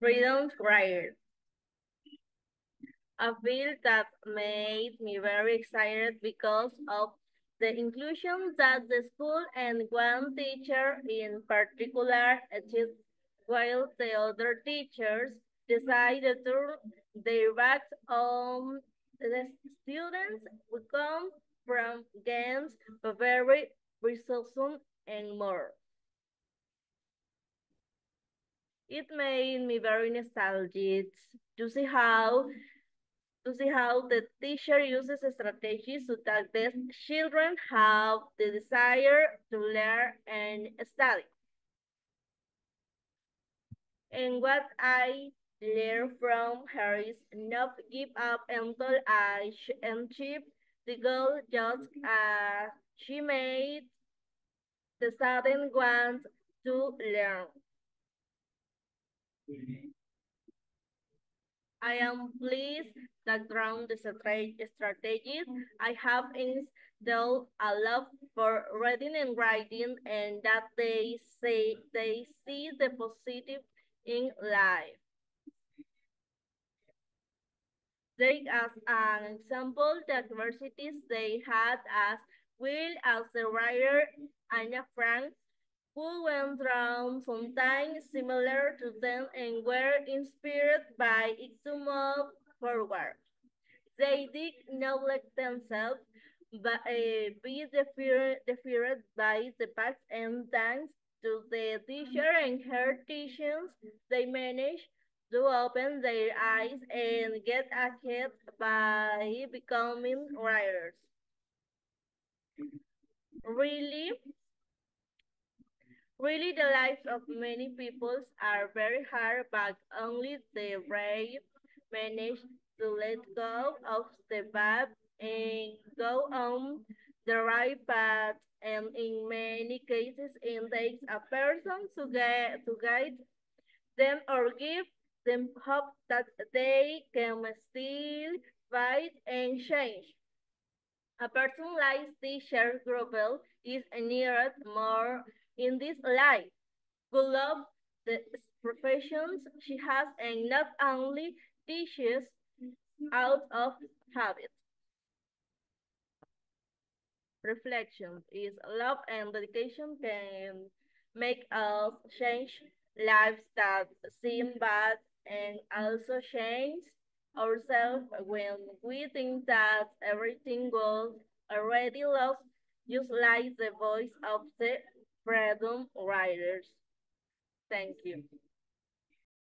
Freedom Rider. A bill that made me very excited because of the inclusion that the school and one teacher in particular achieved, while the other teachers decided to turn their backs on the students who come from games, very resourceful and more. It made me very nostalgic to see how the teacher uses strategies so that the children have the desire to learn and study. And what I learned from her is not give up until I achieved the goal just as she made the student want to learn. I am pleased that around the strategies I have instilled a love for reading and writing and that they say they see the positive in life. Take as an example the adversities they had as Will as the writer Anna Frank who went through sometimes similar to them and were inspired by it to move forward. They did not let themselves be defeated by the past and thanks to the teacher and her teachings, they managed to open their eyes and get ahead by becoming writers. Really, really, the lives of many peoples are very hard, but only the brave manage to let go of the bad and go on the right path. And in many cases, it takes a person to guide them or give them hope that they can still fight and change. A person like teacher Grubel is needed more in this life who love the professions she has and not only teaches out of habit. Reflection is love and dedication can make us change lives that seem bad and also change ourselves when we think that everything was already lost, just like the voice of the freedom riders. Thank you.